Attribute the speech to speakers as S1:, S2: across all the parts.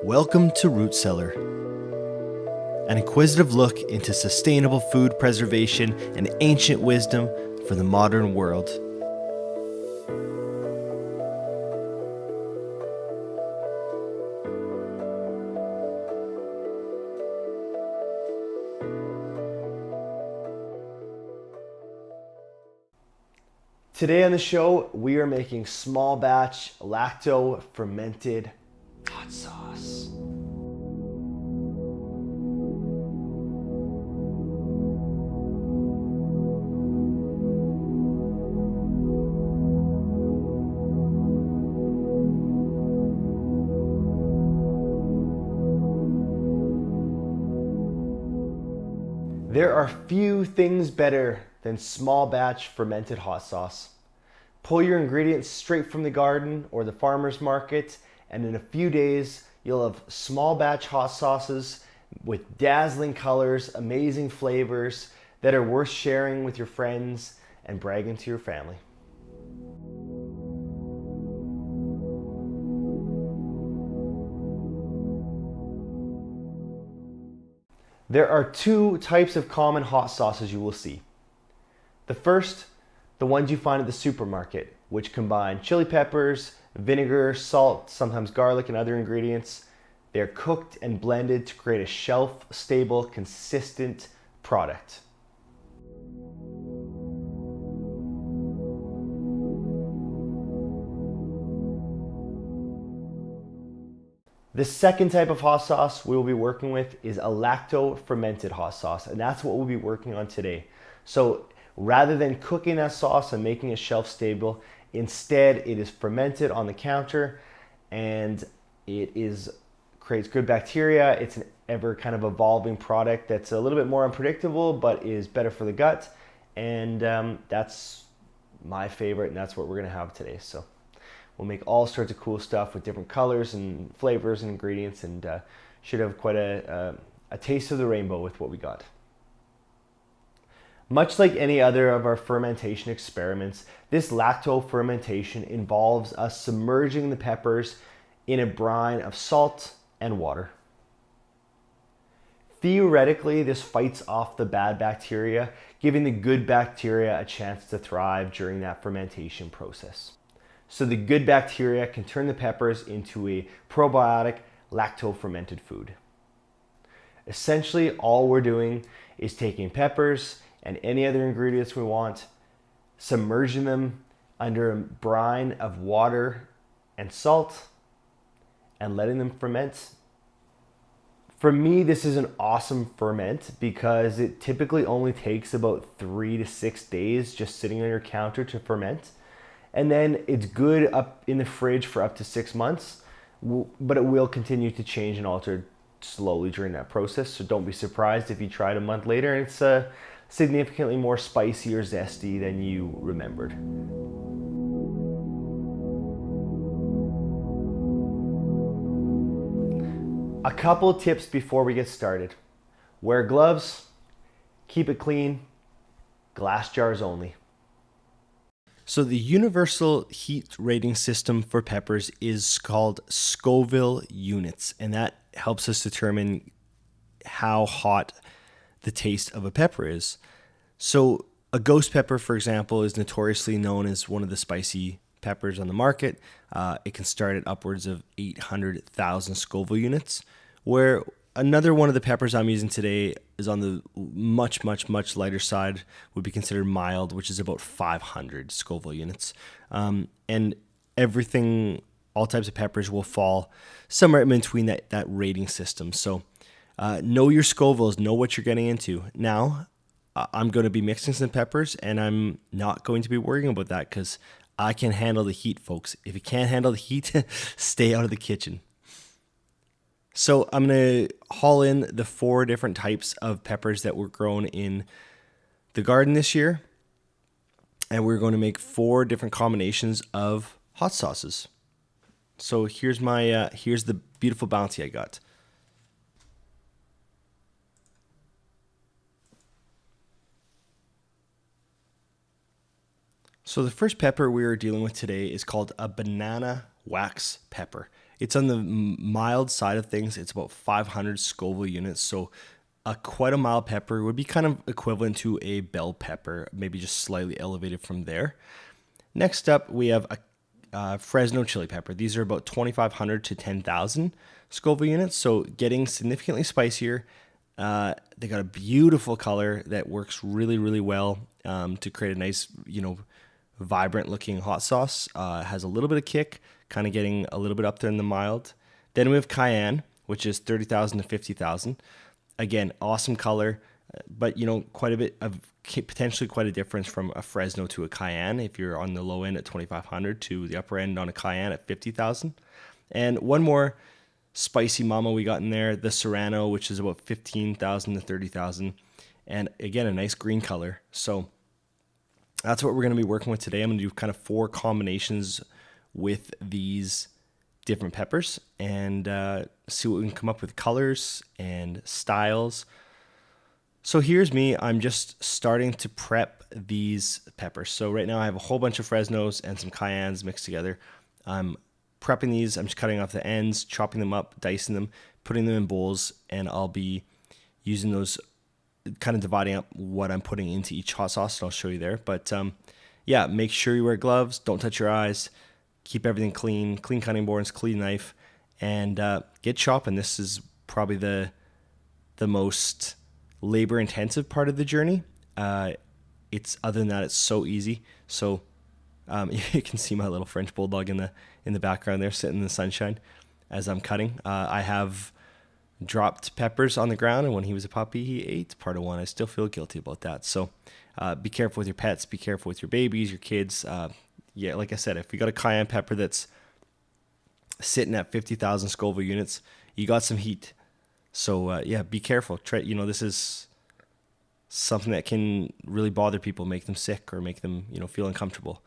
S1: Welcome to Root Cellar, an inquisitive look into sustainable food preservation and ancient wisdom for the modern world. Today on the show, we are making small batch lacto fermented hot sauce. There are few things better than small batch fermented hot sauce. Pull your ingredients straight from the garden or the farmer's market, and in a few days, you'll have small batch hot sauces with dazzling colors, amazing flavors that are worth sharing with your friends and bragging to your family. There are two types of common hot sauces you will see. The first, the ones you find at the supermarket, which combine chili peppers, vinegar, salt, sometimes garlic and other ingredients. They're cooked and blended to create a shelf-stable, consistent product. The second type of hot sauce we will be working with is a lacto fermented hot sauce, and that's what we'll be working on today. So rather than cooking that sauce and making it shelf stable, instead it is fermented on the counter, and it creates good bacteria. It's an ever kind of evolving product that's a little bit more unpredictable, but is better for the gut. And that's my favorite, and that's what we're gonna have today. So we'll make all sorts of cool stuff with different colors and flavors and ingredients, and should have quite a taste of the rainbow with what we got. Much like any other of our fermentation experiments, this lacto fermentation involves us submerging the peppers in a brine of salt and water. Theoretically, this fights off the bad bacteria, giving the good bacteria a chance to thrive during that fermentation process. So the good bacteria can turn the peppers into a probiotic lacto-fermented food. Essentially, all we're doing is taking peppers and any other ingredients we want, submerging them under a brine of water and salt, and letting them ferment. For me, this is an awesome ferment because it typically only takes about 3 to 6 days just sitting on your counter to ferment. And then it's good up in the fridge for up to 6 months, but it will continue to change and alter slowly during that process. So don't be surprised if you try it a month later and it's significantly more spicy or zesty than you remembered. A couple tips before we get started. Wear gloves, keep it clean, glass jars only. So the universal heat rating system for peppers is called Scoville units, and that helps us determine how hot the taste of a pepper is. So a ghost pepper, for example, is notoriously known as one of the spicy peppers on the market. It can start at upwards of 800,000 Scoville units, where another one of the peppers I'm using today is on the much lighter side, would be considered mild, which is about 500 Scoville units. And everything, all types of peppers will fall somewhere in between that rating system. So know your Scovilles, know what you're getting into. Now, I'm going to be mixing some peppers, and I'm not going to be worrying about that because I can handle the heat, folks. If you can't handle the heat, stay out of the kitchen. So I'm going to haul in the 4 different types of peppers that were grown in the garden this year, and we're going to make 4 different combinations of hot sauces. So here's the beautiful bounty I got. So the first pepper we are dealing with today is called a banana wax pepper. It's on the mild side of things. It's about 500 Scoville units. So quite a mild pepper would be kind of equivalent to a bell pepper, maybe just slightly elevated from there. Next up, we have a Fresno chili pepper. These are about 2,500 to 10,000 Scoville units. So getting significantly spicier. They got a beautiful color that works really, really well to create a nice, vibrant looking hot sauce. Has a little bit of kick, kind of getting a little bit up there in the mild. Then we have cayenne, which is 30,000 to 50,000. Again, awesome color, but quite a bit of potentially quite a difference from a Fresno to a cayenne if you're on the low end at 2,500 to the upper end on a cayenne at 50,000. And one more spicy mama we got in there, the Serrano, which is about 15,000 to 30,000. And again, a nice green color. So that's what we're going to be working with today. I'm going to do kind of 4 combinations with these different peppers and see what we can come up with, colors and styles. So here's me. I'm just starting to prep these peppers. So right now I have a whole bunch of Fresnos and some cayennes mixed together. I'm prepping these. I'm just cutting off the ends, chopping them up, dicing them, putting them in bowls, and I'll be using those, kind of dividing up what I'm putting into each hot sauce, and I'll show you there. But yeah, make sure you wear gloves, don't touch your eyes, keep everything clean cutting boards, clean knife, and get chopping. This is probably the most labor intensive part of the journey. It's other than that, it's so easy. So you can see my little French bulldog in the background there, sitting in the sunshine as I'm cutting. I have dropped peppers on the ground, and when he was a puppy, he ate part of one. I still feel guilty about that. So be careful with your pets, be careful with your babies, your kids. Yeah, like I said, if you got a cayenne pepper that's sitting at 50,000 Scoville units, you got some heat. So yeah, be careful. Try, this is something that can really bother people, make them sick, or make them, feel uncomfortable.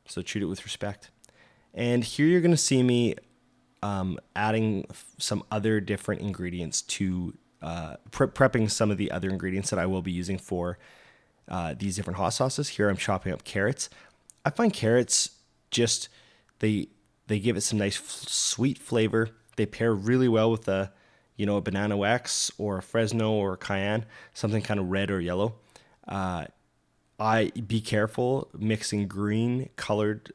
S1: So treat it with respect. And here you're going to see me adding some other different ingredients to prepping some of the other ingredients that I will be using for these different hot sauces. Here I'm chopping up carrots. I find carrots just, they give it some nice sweet flavor. They pair really well with a banana wax or a Fresno or a cayenne, something kind of red or yellow. Be careful mixing green colored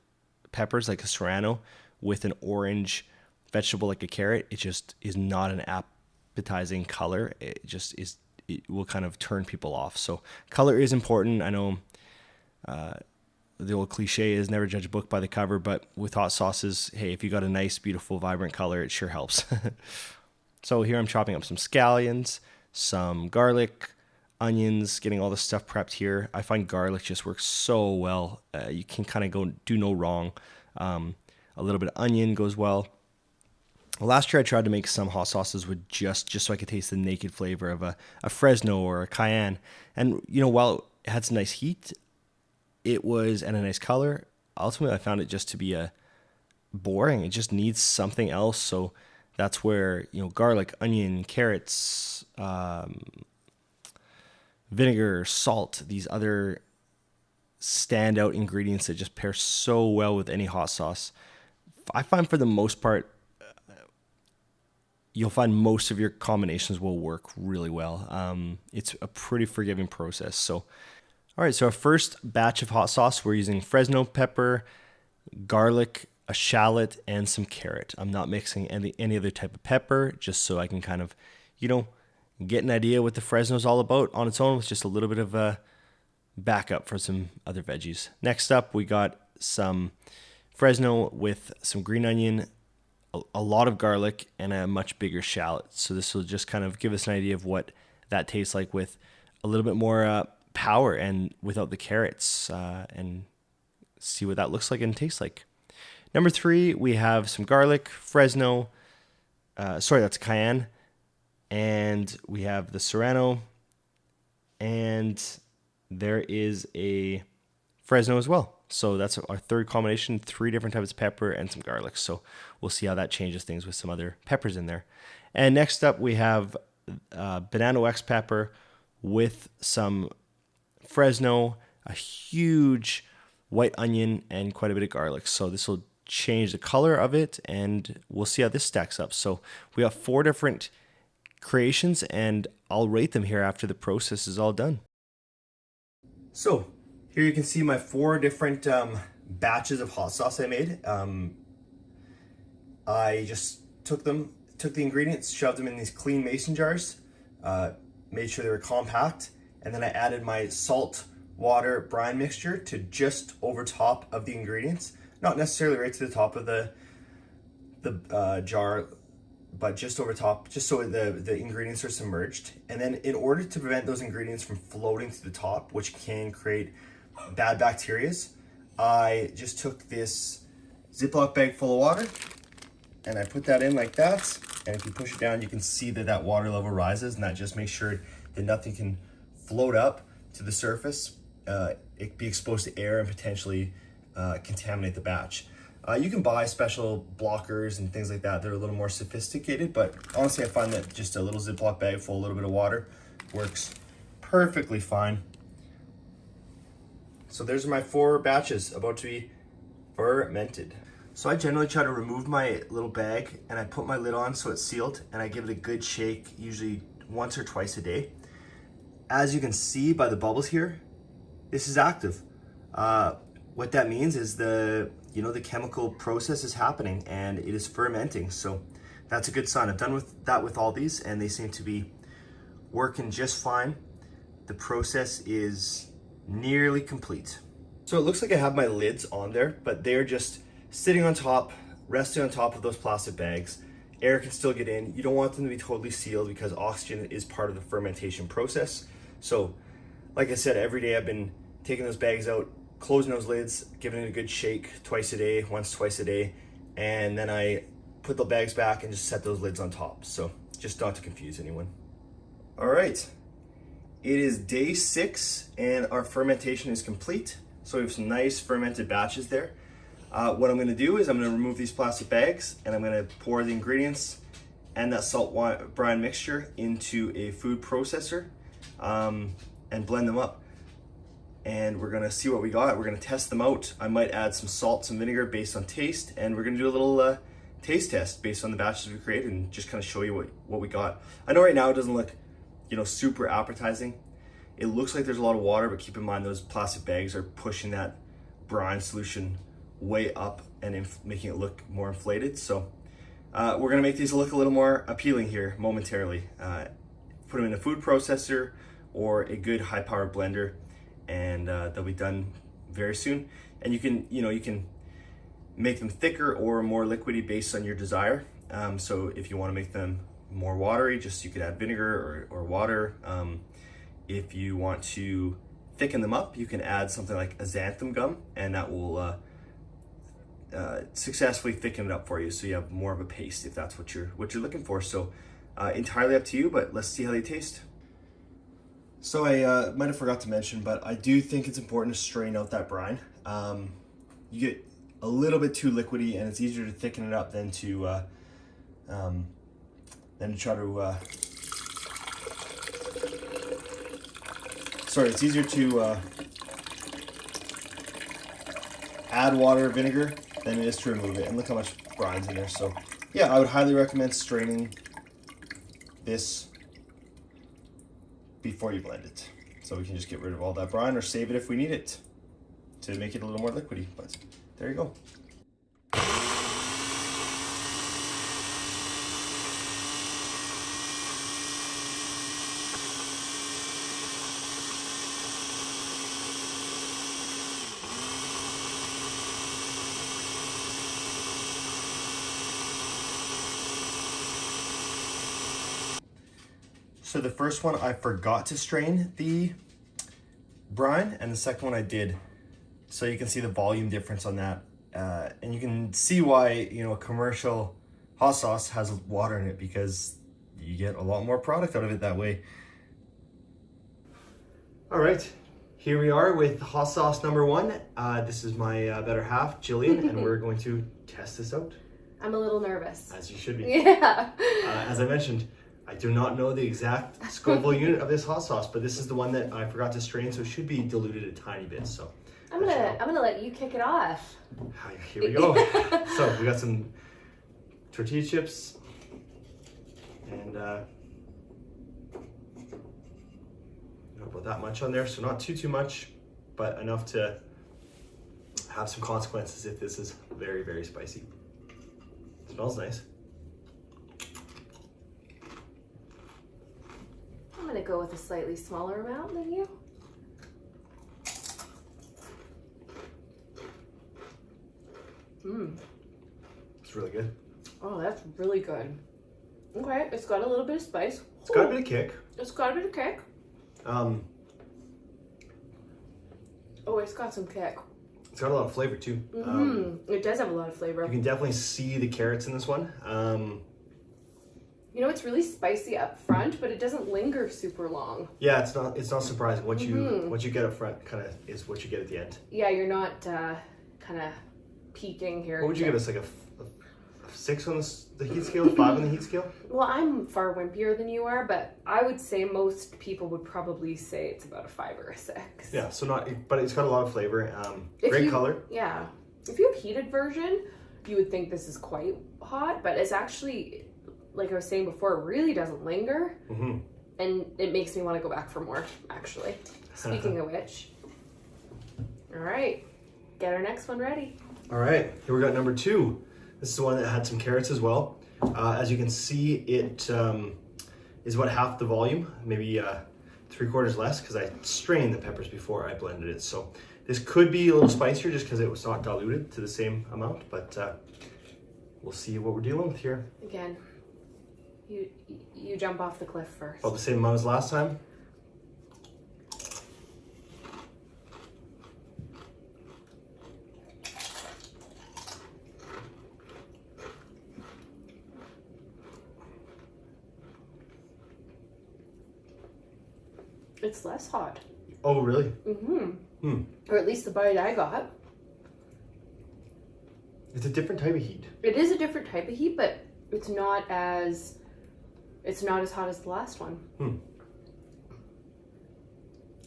S1: peppers like a Serrano with an orange vegetable like a carrot. It just is not an appetizing color. It will kind of turn people off. So color is important. I know the old cliche is never judge a book by the cover, but with hot sauces, hey, if you got a nice, beautiful, vibrant color, it sure helps. So here I'm chopping up some scallions, some garlic, onions, getting all the stuff prepped here. I find garlic just works so well. You can kind of do no wrong. A little bit of onion goes well. Last year I tried to make some hot sauces with just so I could taste the naked flavor of a Fresno or a cayenne. And while it had some nice heat, and a nice color, ultimately I found it just to be boring. It just needs something else. So that's where garlic, onion, carrots, vinegar, salt, these other standout ingredients that just pair so well with any hot sauce. I find for the most part, you'll find most of your combinations will work really well. It's a pretty forgiving process. So, all right, so our first batch of hot sauce, we're using Fresno pepper, garlic, a shallot, and some carrot. I'm not mixing any other type of pepper, just so I can kind of, get an idea what the Fresno is all about on its own with just a little bit of a backup for some other veggies. Next up, we got some Fresno with some green onion, a lot of garlic, and a much bigger shallot. So this will just kind of give us an idea of what that tastes like with a little bit more power and without the carrots, and see what that looks like and tastes like. Number 3, we have some garlic, Fresno, that's cayenne, and we have the Serrano, and there is a Fresno as well. So that's our third combination, 3 different types of pepper and some garlic. So we'll see how that changes things with some other peppers in there. And next up, we have banana wax pepper with some Fresno, a huge white onion and quite a bit of garlic. So this will change the color of it, and we'll see how this stacks up. So we have 4 different creations, and I'll rate them here after the process is all done. So here you can see my 4 different batches of hot sauce I made. I just took the ingredients, shoved them in these clean mason jars, made sure they were compact, and then I added my salt, water, brine mixture to just over top of the ingredients. Not necessarily right to the top of the jar, but just over top, just so the ingredients are submerged. And then in order to prevent those ingredients from floating to the top, which can create bad bacteria, I just took this Ziploc bag full of water and I put that in like that. And if you push it down, you can see that water level rises, and that just makes sure that nothing can float up to the surface. It be exposed to air and potentially contaminate the batch. You can buy special blockers and things like that. They're a little more sophisticated, but honestly, I find that just a little Ziploc bag full, a little bit of water works perfectly fine. So there's my 4 batches about to be fermented. So I generally try to remove my little bag and I put my lid on so it's sealed, and I give it a good shake, usually once or twice a day. As you can see by the bubbles here, this is active. What that means is the chemical process is happening and it is fermenting. So that's a good sign. I've done that with all these, and they seem to be working just fine. The process is nearly complete. So it looks like I have my lids on there, but they're just sitting on top, resting on top of those plastic bags. Air can still get in. You don't want them to be totally sealed because oxygen is part of the fermentation process. So like I said, every day I've been taking those bags out, closing those lids, giving it a good shake twice a day, twice a day, and then I put the bags back and just set those lids on top. So just not to confuse anyone. All right, it is day 6 and our fermentation is complete. So we have some nice fermented batches there. What I'm gonna do is I'm gonna remove these plastic bags and I'm gonna pour the ingredients and that salt brine mixture into a food processor and blend them up. And we're gonna see what we got. We're gonna test them out. I might add some salt, some vinegar based on taste, and we're gonna do a little taste test based on the batches we created and just kind of show you what we got. I know right now it doesn't look, super appetizing. It looks like there's a lot of water, but keep in mind those plastic bags are pushing that brine solution way up and making it look more inflated. So we're gonna make these look a little more appealing here momentarily. Put them in a food processor or a good high-powered blender, and they'll be done very soon. And you can make them thicker or more liquidy based on your desire. So if you want to make them more watery, you could add vinegar or water. If you want to thicken them up, you can add something like xanthan gum, and that will successfully thicken it up for you, so you have more of a paste if that's what you're looking for. So entirely up to you, but let's see how they taste. So I might have forgot to mention, but I do think it's important to strain out that brine. You get a little bit too liquidy, and it's easier to thicken it up than to try to. Sorry, it's easier to add water or vinegar than it is to remove it. And look how much brine's in there. So yeah, I would highly recommend straining this before you blend it. So we can just get rid of all that brine or save it if we need it to make it a little more liquidy. But there you go. So the first one I forgot to strain the brine, and the second one I did. So you can see the volume difference on that. And you can see why, a commercial hot sauce has water in it, because you get a lot more product out of it that way. All right, here we are with hot sauce number 1. This is my better half, Jillian, and we're going to test this out.
S2: I'm a little nervous.
S1: As you should be.
S2: Yeah.
S1: As I mentioned, I do not know the exact Scoville unit of this hot sauce, but this is the one that I forgot to strain, so it should be diluted a tiny bit. So
S2: I'm gonna let you kick it off.
S1: Here we go. So we got some tortilla chips and not about that much on there, so not too much, but enough to have some consequences if this is very, very spicy. It smells nice.
S2: I'm gonna go with a slightly smaller amount than you.
S1: It's really good.
S2: Oh, that's really good. Okay, it's got a little bit of spice.
S1: It's got a bit of kick.
S2: It's got a bit of kick. Oh, it's got some kick.
S1: It's got a lot of flavor too.
S2: It does have a lot of flavor.
S1: You can definitely see the carrots in this one.
S2: You know, it's really spicy up front, but it doesn't linger super long.
S1: Yeah, it's not surprising. What you get up front kind of is what you get at the end.
S2: Yeah, you're not kind of peaking here.
S1: What would you give us, like a 6 on the heat scale, 5 on the heat scale?
S2: Well, I'm far wimpier than you are, but I would say most people would probably say it's about a 5 or a 6.
S1: Yeah, so but it's got a lot of flavor. Great color.
S2: Yeah. If you have heated version, you would think this is quite hot, but it's actually, like I was saying before, it really doesn't linger. And it makes me want to go back for more, actually. Speaking of which. All right. Get our next one ready.
S1: All right. Here we got number 2. This is the one that had some carrots as well. As you can see, it is about half the volume, maybe 3/4 less, because I strained the peppers before I blended it. So this could be a little spicier just because it was not diluted to the same amount, but we'll see what we're dealing with here.
S2: Again, you jump off the cliff first.
S1: About the same amount as last time.
S2: It's less hot.
S1: Oh, really?
S2: Or at least the bite I got.
S1: It's a different type of heat.
S2: It is a different type of heat, but it's not as hot as the last one.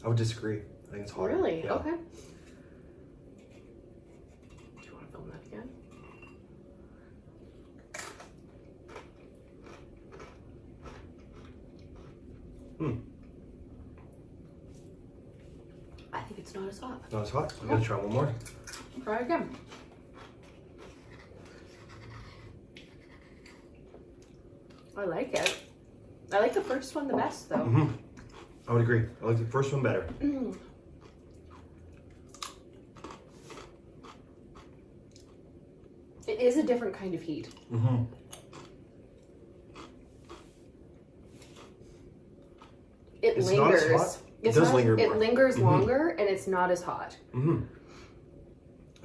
S1: I would disagree. I think it's hotter.
S2: Really?
S1: Yeah.
S2: Okay. Do you want to film that again? I think it's not as hot.
S1: Not as hot. I'm gonna try one more.
S2: Try again. I like it. I like the first one the best, though.
S1: I would agree. I like the first one better.
S2: It is a different kind of heat. It
S1: It's
S2: lingers.
S1: not as hot. It does linger more.
S2: It lingers longer, and it's not as hot.
S1: Agreed.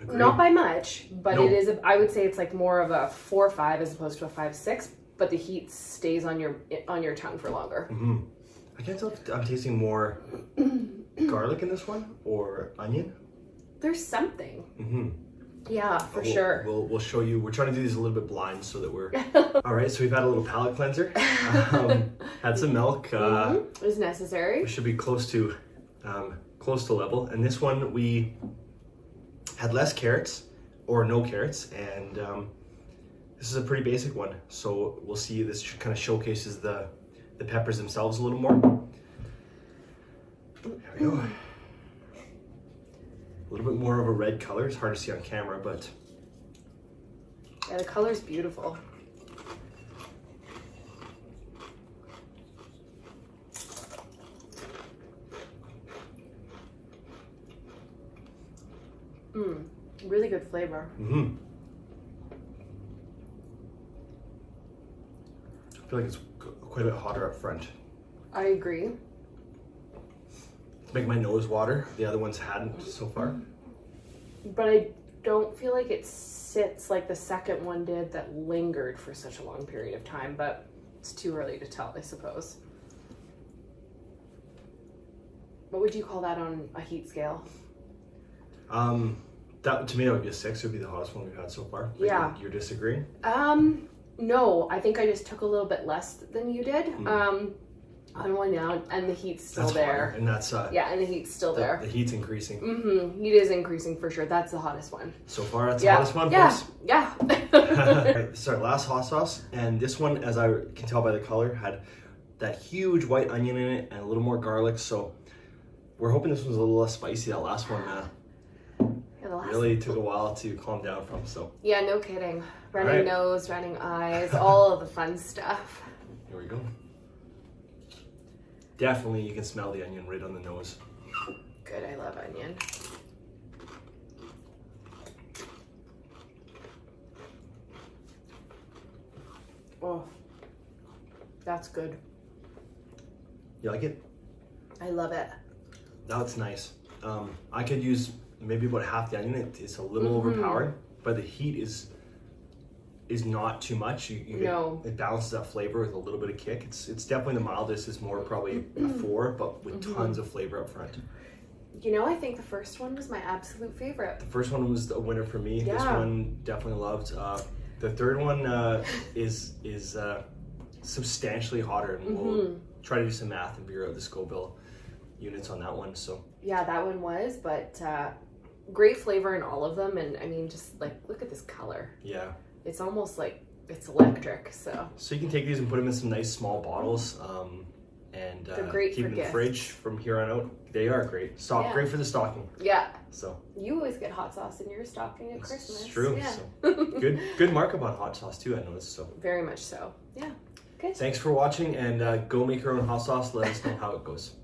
S2: Not by much, but
S1: No.
S2: it is. I would say it's like more of a 4-5 as opposed to a 5-6. But the heat stays on your tongue for longer.
S1: I can't tell if I'm tasting more garlic in this one or onion.
S2: There's something. Yeah, for sure.
S1: We'll show you. We're trying to do these a little bit blind so that we're... All right, so we've had a little palate cleanser. Had some milk.
S2: It was necessary.
S1: We should be close to level. And this one, we had less carrots or no carrots. And this is a pretty basic one. So we'll see. This kind of showcases the peppers themselves a little more. There we go. A little bit more of a red color. It's hard to see on camera, but...
S2: Yeah, the color's beautiful. Really good flavor.
S1: I feel like it's quite a bit hotter up front.
S2: I agree.
S1: Make my nose water. The other ones hadn't so far.
S2: But I don't feel like it sits like the second one did that lingered for such a long period of time, but it's too early to tell, I suppose. What would you call that on a heat scale?
S1: That to me, that would be a 6. It would be the hottest one we've had so far. Like,
S2: Yeah.
S1: You're disagreeing?
S2: No, I think I just took a little bit less than you did. On one now, and the heat's still there.
S1: Hotter, and that's
S2: yeah, and the heat's still there.
S1: The heat's increasing.
S2: Heat is increasing for sure. That's the hottest one.
S1: So far, that's the hottest one, folks.
S2: Yeah.
S1: This is our last hot sauce, and this one, as I can tell by the color, had that huge white onion in it and a little more garlic. So we're hoping this one's a little less spicy. That last one really took a while to calm down from. So
S2: yeah, no kidding. Running nose, running eyes, all of the fun stuff.
S1: Here we go. Definitely, you can smell the onion right on the nose.
S2: Good, I love onion. Oh, that's good.
S1: You like it?
S2: I love it.
S1: That's nice. I could use maybe about half the onion. It's a little overpowering, but the heat is not too much. It balances that flavor with a little bit of kick. It's definitely the mildest. It's more probably a 4, but with tons of flavor up front.
S2: You know, I think the first one was my absolute favorite.
S1: The first one was a winner for me.
S2: Yeah.
S1: This one definitely loved. The third one is substantially hotter, and we'll try to do some math and figure out the Scoville units on that one. So
S2: yeah, that one was, but great flavor in all of them. And I mean, just like, look at this color.
S1: Yeah.
S2: It's almost like it's electric. So
S1: you can take these and put them in some nice small bottles, and
S2: they're great
S1: keep them in the fridge from here on out. They are great. Great for the stocking.
S2: Yeah.
S1: So
S2: you always get hot sauce in your stocking at Christmas.
S1: It's true.
S2: Yeah.
S1: So, good markup on hot sauce too, I noticed. So
S2: very much so. Yeah. Good.
S1: Thanks for watching, and go make your own hot sauce. Let us know how it goes.